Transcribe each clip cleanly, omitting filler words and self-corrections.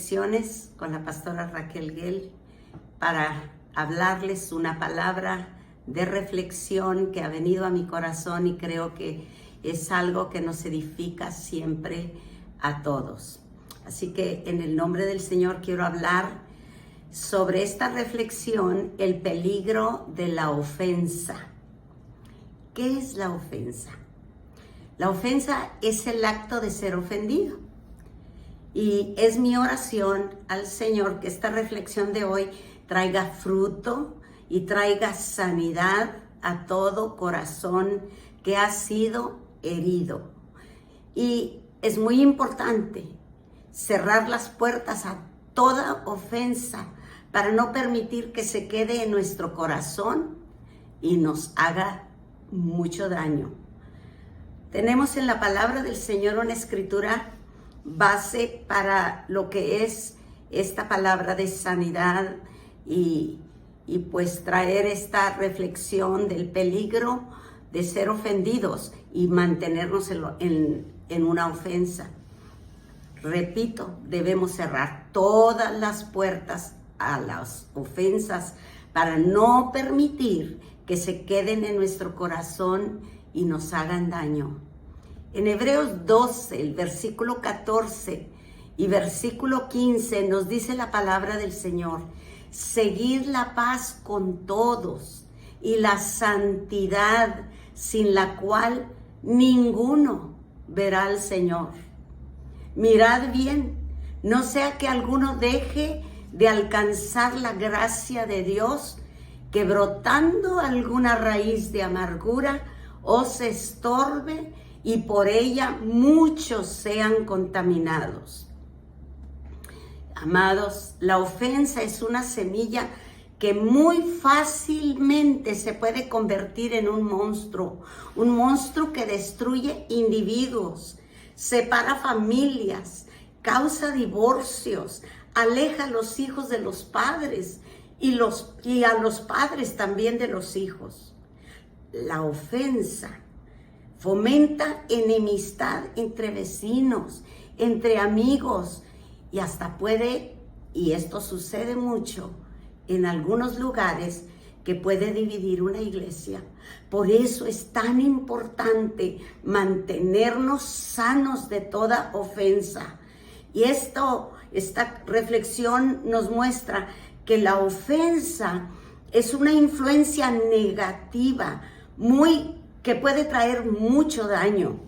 Reflexiones con la pastora Raquel Guel para hablarles una palabra de reflexión que ha venido a mi corazón y creo que es algo que nos edifica siempre a todos. Así que en el nombre del Señor quiero hablar sobre esta reflexión, el peligro de la ofensa. ¿Qué es la ofensa? La ofensa es el acto de ser ofendido. Y es mi oración al Señor que esta reflexión de hoy traiga fruto y traiga sanidad a todo corazón que ha sido herido. Y es muy importante cerrar las puertas a toda ofensa para no permitir que se quede en nuestro corazón y nos haga mucho daño. Tenemos en la palabra del Señor una escritura base para lo que es esta palabra de sanidad y pues traer esta reflexión del peligro de ser ofendidos y mantenernos en una ofensa. Repito, debemos cerrar todas las puertas a las ofensas para no permitir que se queden en nuestro corazón y nos hagan daño. En Hebreos 12, el versículo 14 y versículo 15 nos dice la palabra del Señor: seguid la paz con todos y la santidad, sin la cual ninguno verá al Señor. Mirad bien, no sea que alguno deje de alcanzar la gracia de Dios, que brotando alguna raíz de amargura os estorbe y por ella muchos sean contaminados. Amados, la ofensa es una semilla que muy fácilmente se puede convertir en un monstruo que destruye individuos, separa familias, causa divorcios, aleja a los hijos de los padres y a los padres también de los hijos. La ofensa fomenta enemistad entre vecinos, entre amigos y hasta puede, y esto sucede mucho en algunos lugares, que puede dividir una iglesia. Por eso es tan importante mantenernos sanos de toda ofensa. Y esta reflexión nos muestra que la ofensa es una influencia negativa que puede traer mucho daño,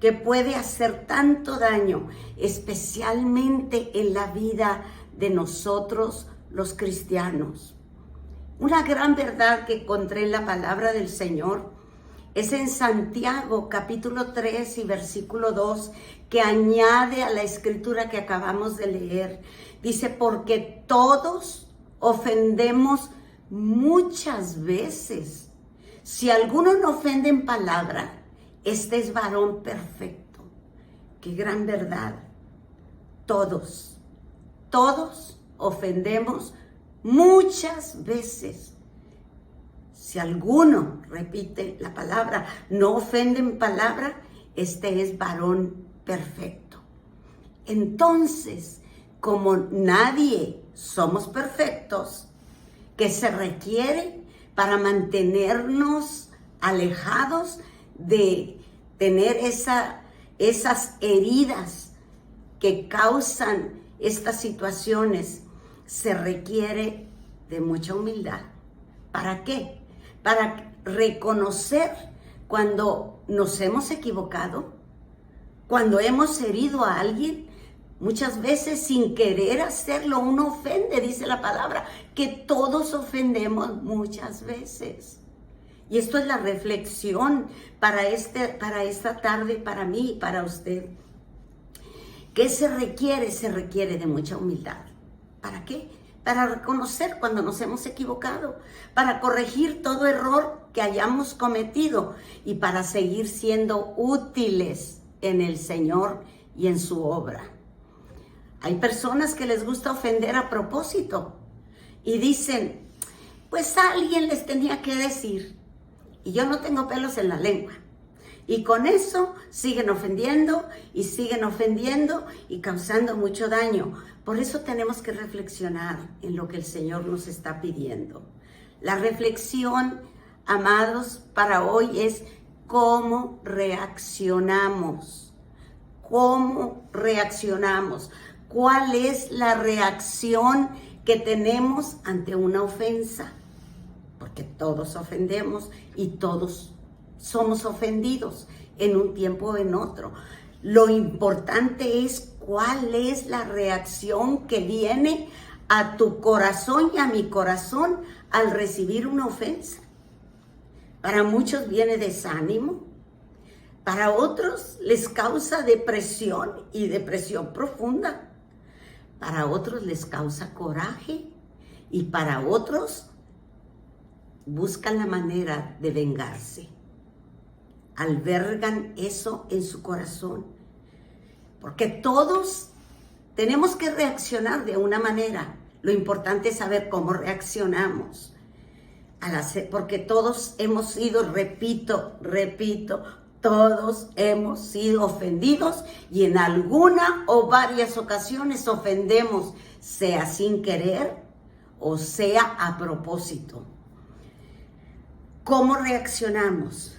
que puede hacer tanto daño, especialmente en la vida de nosotros los cristianos. Una gran verdad que encontré en la palabra del Señor es en Santiago capítulo 3 y versículo 2, que añade a la escritura que acabamos de leer. Dice: porque todos ofendemos muchas veces. Si alguno no ofende en palabra, este es varón perfecto. Qué gran verdad. Todos ofendemos muchas veces. Si alguno, repite la palabra, no ofende en palabra, este es varón perfecto. Entonces, como nadie somos perfectos, ¿qué se requiere para mantenernos alejados de tener esas heridas que causan estas situaciones? Se requiere de mucha humildad. ¿Para qué? Para reconocer cuando nos hemos equivocado, cuando hemos herido a alguien. Muchas veces sin querer hacerlo uno ofende, dice la palabra, que todos ofendemos muchas veces. Y esto es la reflexión para esta tarde, para mí y para usted. ¿Qué se requiere? Se requiere de mucha humildad. ¿Para qué? Para reconocer cuando nos hemos equivocado, para corregir todo error que hayamos cometido y para seguir siendo útiles en el Señor y en su obra. Hay personas que les gusta ofender a propósito y dicen: pues a alguien les tenía que decir, y yo no tengo pelos en la lengua. Y con eso siguen ofendiendo y causando mucho daño. Por eso tenemos que reflexionar en lo que el Señor nos está pidiendo. La reflexión, amados, para hoy es cómo reaccionamos. ¿Cómo reaccionamos? ¿Cuál es la reacción que tenemos ante una ofensa? Porque todos ofendemos y todos somos ofendidos en un tiempo o en otro. Lo importante es cuál es la reacción que viene a tu corazón y a mi corazón al recibir una ofensa. Para muchos viene desánimo, para otros les causa depresión y depresión profunda, para otros les causa coraje y para otros buscan la manera de vengarse. Albergan eso en su corazón, porque todos tenemos que reaccionar de una manera. Lo importante es saber cómo reaccionamos, porque todos hemos sido, repito, todos hemos sido ofendidos y en alguna o varias ocasiones ofendemos, sea sin querer o sea a propósito. ¿Cómo reaccionamos?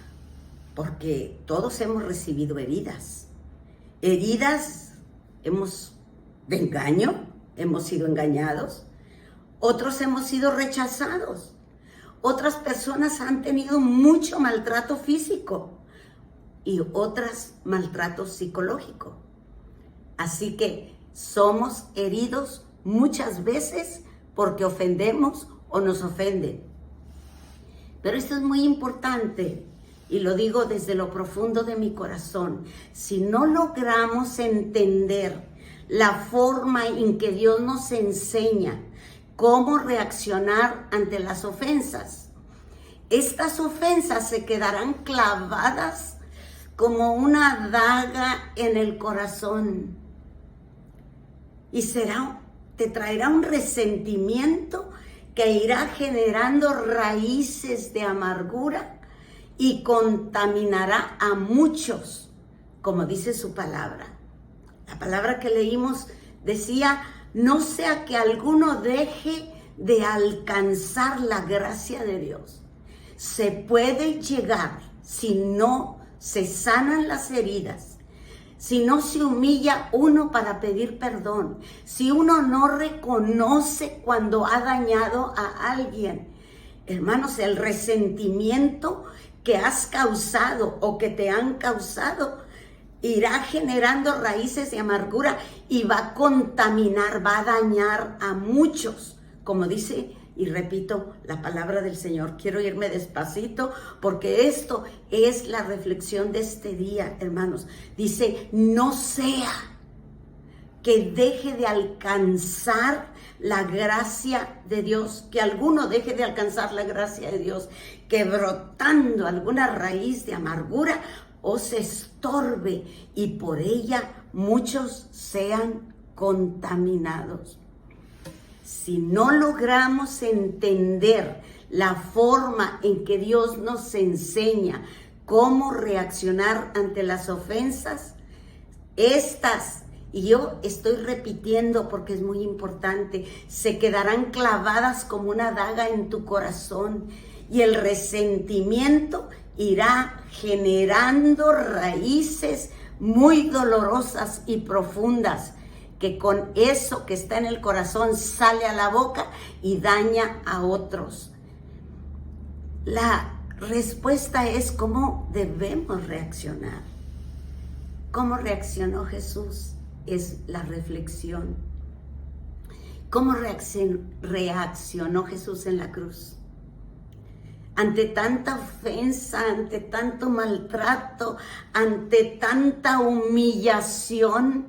Porque todos hemos recibido heridas. Heridas de engaño, hemos sido engañados. Otros hemos sido rechazados. Otras personas han tenido mucho maltrato físico y otras maltrato psicológico. Así que somos heridos muchas veces porque ofendemos o nos ofenden. Pero esto es muy importante y lo digo desde lo profundo de mi corazón. Si no logramos entender la forma en que Dios nos enseña cómo reaccionar ante las ofensas, estas ofensas se quedarán clavadas como una daga en el corazón y te traerá un resentimiento que irá generando raíces de amargura y contaminará a muchos, como dice su palabra. La palabra que leímos decía, no sea que alguno deje de alcanzar la gracia de Dios. Se puede llegar, si no se sanan las heridas, si no se humilla uno para pedir perdón, si uno no reconoce cuando ha dañado a alguien. Hermanos, el resentimiento que has causado o que te han causado irá generando raíces de amargura y va a contaminar, va a dañar a muchos, como dice y repito la palabra del Señor. Quiero irme despacito porque esto es la reflexión de este día, hermanos. Dice, no sea que deje de alcanzar la gracia de Dios, que alguno deje de alcanzar la gracia de Dios, que brotando alguna raíz de amargura o se estorbe y por ella muchos sean contaminados. Si no logramos entender la forma en que Dios nos enseña cómo reaccionar ante las ofensas, y yo estoy repitiendo porque es muy importante, se quedarán clavadas como una daga en tu corazón y el resentimiento irá generando raíces muy dolorosas y profundas, que con eso que está en el corazón sale a la boca y daña a otros. La respuesta es cómo debemos reaccionar. ¿Cómo reaccionó Jesús? Es la reflexión. ¿Cómo reaccionó Jesús en la cruz? Ante tanta ofensa, ante tanto maltrato, ante tanta humillación,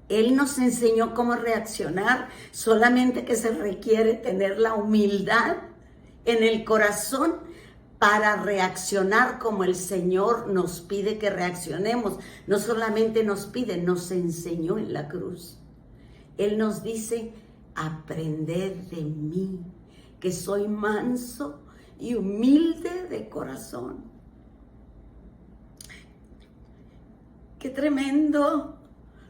Él nos enseñó cómo reaccionar, solamente que se requiere tener la humildad en el corazón para reaccionar como el Señor nos pide que reaccionemos. No solamente nos pide, nos enseñó en la cruz. Él nos dice, aprended de mí, que soy manso y humilde de corazón. Qué tremendo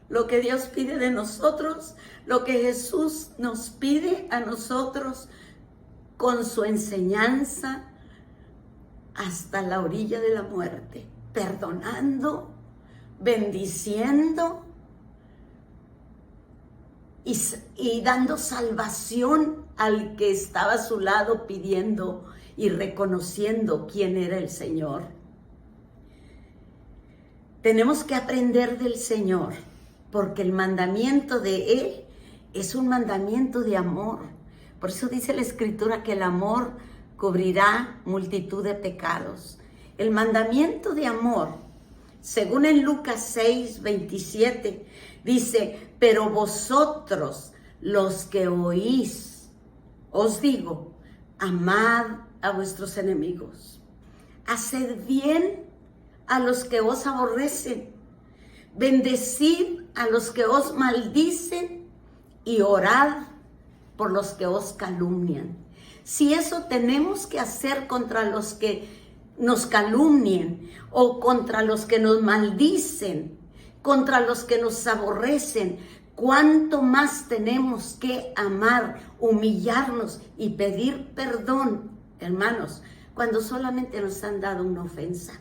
lo que Dios pide de nosotros, lo que Jesús nos pide a nosotros con su enseñanza hasta la orilla de la muerte, perdonando, bendiciendo y dando salvación al que estaba a su lado pidiendo y reconociendo quién era el Señor. Tenemos que aprender del Señor, porque el mandamiento de Él es un mandamiento de amor. Por eso dice la Escritura que el amor cubrirá multitud de pecados. El mandamiento de amor, según en Lucas 6:27, dice: pero vosotros, los que oís, os digo, amad a vuestros enemigos, haced bien a los que os aborrecen, bendecid a los que os maldicen y orad por los que os calumnian. Si eso tenemos que hacer contra los que nos calumnien o contra los que nos maldicen, contra los que nos aborrecen, ¿cuánto más tenemos que amar, humillarnos y pedir perdón, hermanos, cuando solamente nos han dado una ofensa?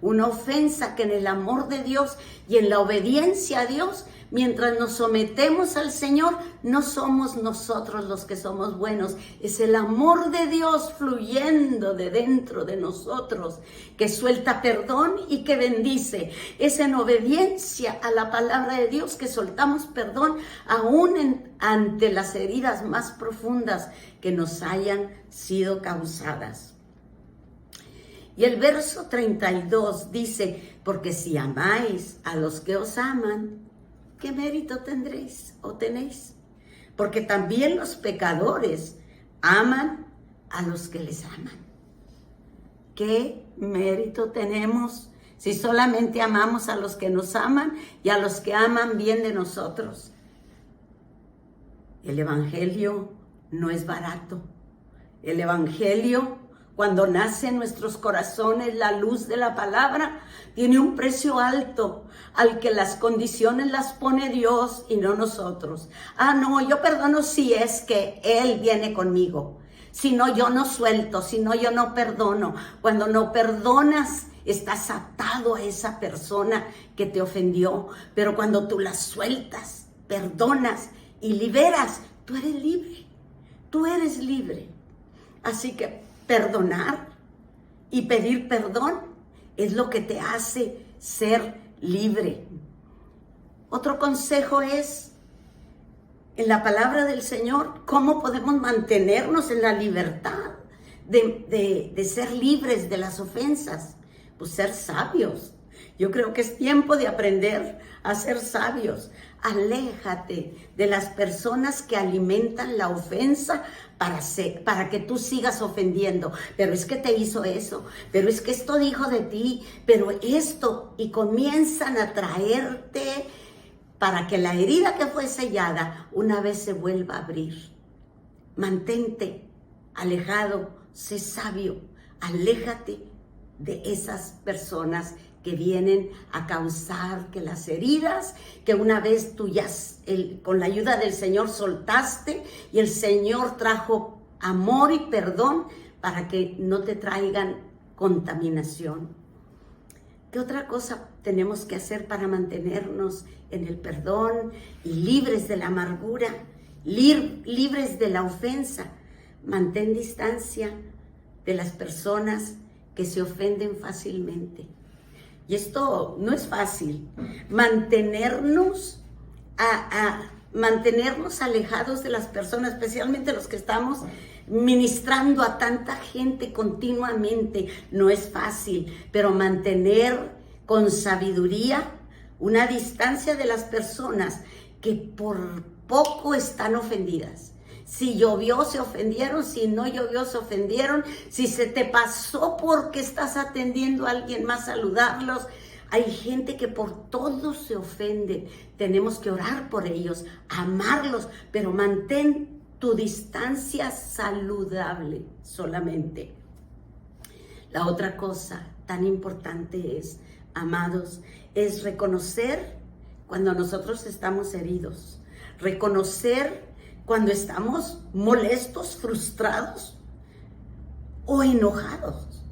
Una ofensa que en el amor de Dios y en la obediencia a Dios, mientras nos sometemos al Señor, no somos nosotros los que somos buenos. Es el amor de Dios fluyendo de dentro de nosotros, que suelta perdón y que bendice. Es en obediencia a la palabra de Dios que soltamos perdón aún ante las heridas más profundas que nos hayan sido causadas. Y el verso 32 dice: porque si amáis a los que os aman, ¿qué mérito tendréis o tenéis? Porque también los pecadores aman a los que les aman. ¿Qué mérito tenemos si solamente amamos a los que nos aman y a los que aman bien de nosotros? El Evangelio no es barato. El Evangelio, cuando nace en nuestros corazones la luz de la palabra, tiene un precio alto al que las condiciones las pone Dios y no nosotros. No, yo perdono si es que Él viene conmigo. Si no, yo no suelto. Si no, yo no perdono. Cuando no perdonas, estás atado a esa persona que te ofendió. Pero cuando tú la sueltas, perdonas y liberas, tú eres libre. Tú eres libre. Así que perdonar y pedir perdón es lo que te hace ser libre. Otro consejo es, en la palabra del Señor, cómo podemos mantenernos en la libertad de ser libres de las ofensas. Pues ser sabios. Yo creo que es tiempo de aprender a ser sabios. Aléjate de las personas que alimentan la ofensa para que tú sigas ofendiendo. Pero es que te hizo eso, pero es que esto dijo de ti, pero esto, y comienzan a traerte para que la herida que fue sellada una vez se vuelva a abrir. Mantente alejado, sé sabio, aléjate de esas personas que vienen a causar que las heridas que una vez tú ya con la ayuda del Señor soltaste, y el Señor trajo amor y perdón para que no te traigan contaminación. ¿Qué otra cosa tenemos que hacer para mantenernos en el perdón y libres de la amargura, libres de la ofensa? Mantén distancia de las personas que se ofenden fácilmente. Y esto no es fácil. Mantenernos alejados de las personas, especialmente los que estamos ministrando a tanta gente continuamente, no es fácil. Pero mantener con sabiduría una distancia de las personas que por poco están ofendidas. Si llovió, se ofendieron. Si no llovió, se ofendieron. Si se te pasó porque estás atendiendo a alguien más, saludarlos. Hay gente que por todo se ofende. Tenemos que orar por ellos, amarlos, pero mantén tu distancia saludable solamente. La otra cosa tan importante es, amados, es reconocer cuando nosotros estamos heridos, reconocer cuando estamos molestos, frustrados o enojados.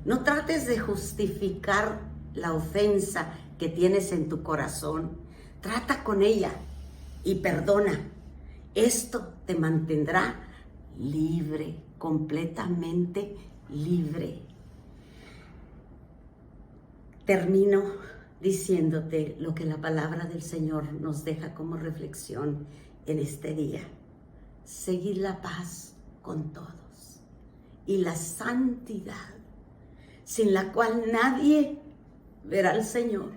No trates de justificar la ofensa que tienes en tu corazón. Trata con ella y perdona. Esto te mantendrá libre, completamente libre. Termino diciéndote lo que la palabra del Señor nos deja como reflexión en este día. Seguir la paz con todos y la santidad, sin la cual nadie verá al Señor.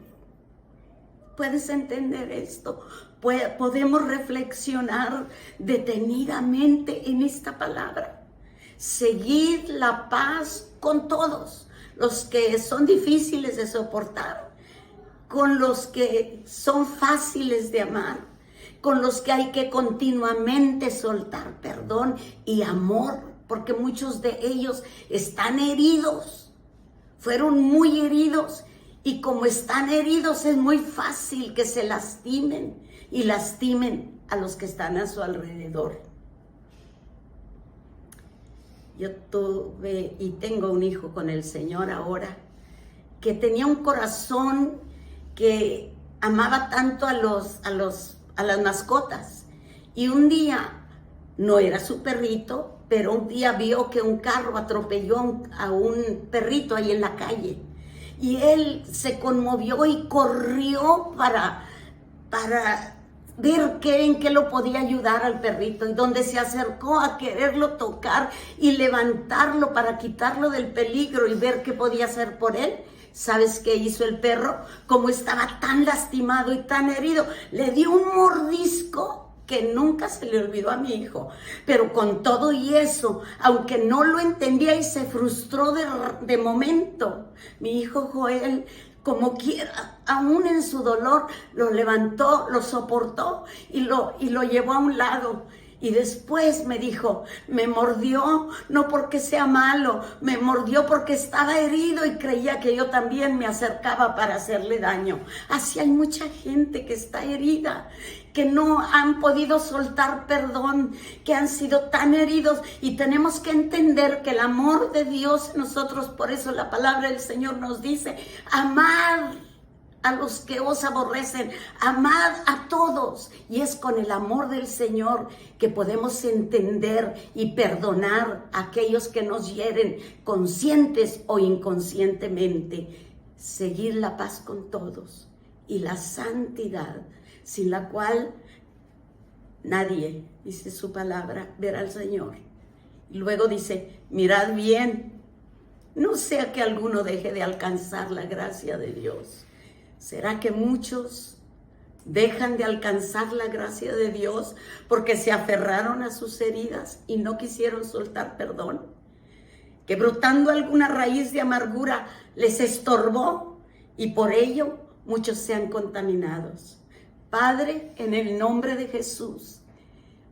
¿Puedes entender esto? Podemos reflexionar detenidamente en esta palabra. Seguir la paz con todos, los que son difíciles de soportar, con los que son fáciles de amar, con los que hay que continuamente soltar perdón y amor, porque muchos de ellos están heridos, fueron muy heridos, y como están heridos es muy fácil que se lastimen y lastimen a los que están a su alrededor. Yo tuve y tengo un hijo con el Señor ahora, que tenía un corazón que amaba tanto a las mascotas. Y un día, no era su perrito, pero un día vio que un carro atropelló a un perrito ahí en la calle. Y él se conmovió y corrió para ver en qué lo podía ayudar al perrito, y donde se acercó a quererlo tocar y levantarlo para quitarlo del peligro y ver qué podía hacer por él. ¿Sabes qué hizo el perro? Como estaba tan lastimado y tan herido, le dio un mordisco que nunca se le olvidó a mi hijo. Pero con todo y eso, aunque no lo entendía y se frustró de momento, mi hijo Joel, como quiera, aún en su dolor, lo levantó, lo soportó y lo llevó a un lado. Y después me dijo, me mordió no porque sea malo, me mordió porque estaba herido y creía que yo también me acercaba para hacerle daño. Así hay mucha gente que está herida, que no han podido soltar perdón, que han sido tan heridos, y tenemos que entender que el amor de Dios en nosotros, por eso la palabra del Señor nos dice, amad a los que os aborrecen, amad a todos. Y es con el amor del Señor que podemos entender y perdonar a aquellos que nos hieren, conscientes o inconscientemente. Seguir la paz con todos y la santidad, sin la cual nadie, dice su palabra, verá al Señor. Y luego dice, mirad bien, no sea que alguno deje de alcanzar la gracia de Dios. ¿Será que muchos dejan de alcanzar la gracia de Dios porque se aferraron a sus heridas y no quisieron soltar perdón? Que brotando alguna raíz de amargura les estorbó y por ello muchos sean contaminados. Padre, en el nombre de Jesús,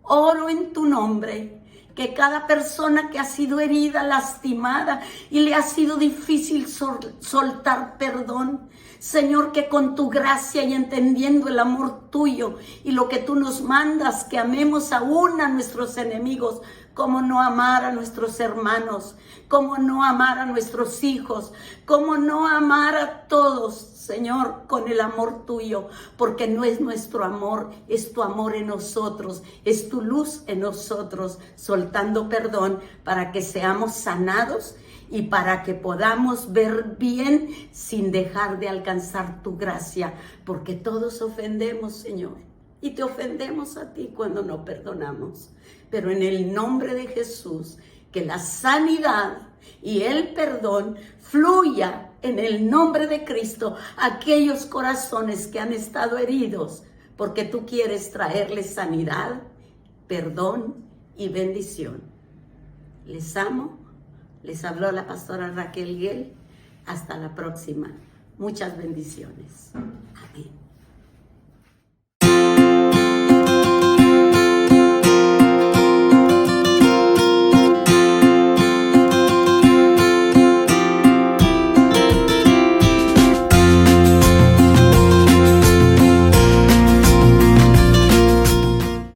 oro en tu nombre, que cada persona que ha sido herida, lastimada y le ha sido difícil soltar perdón, Señor, que con tu gracia y entendiendo el amor tuyo y lo que tú nos mandas, que amemos aún a nuestros enemigos, cómo no amar a nuestros hermanos, cómo no amar a nuestros hijos, cómo no amar a todos, Señor, con el amor tuyo, porque no es nuestro amor, es tu amor en nosotros, es tu luz en nosotros, soltando perdón para que seamos sanados y para que podamos ver bien sin dejar de alcanzar tu gracia, porque todos ofendemos, Señor, y te ofendemos a ti cuando no perdonamos. Pero en el nombre de Jesús, que la sanidad y el perdón fluya en el nombre de Cristo a aquellos corazones que han estado heridos, porque tú quieres traerles sanidad, perdón y bendición. Les amo. Les habló la pastora Raquel Guel. Hasta la próxima. Muchas bendiciones. Amén.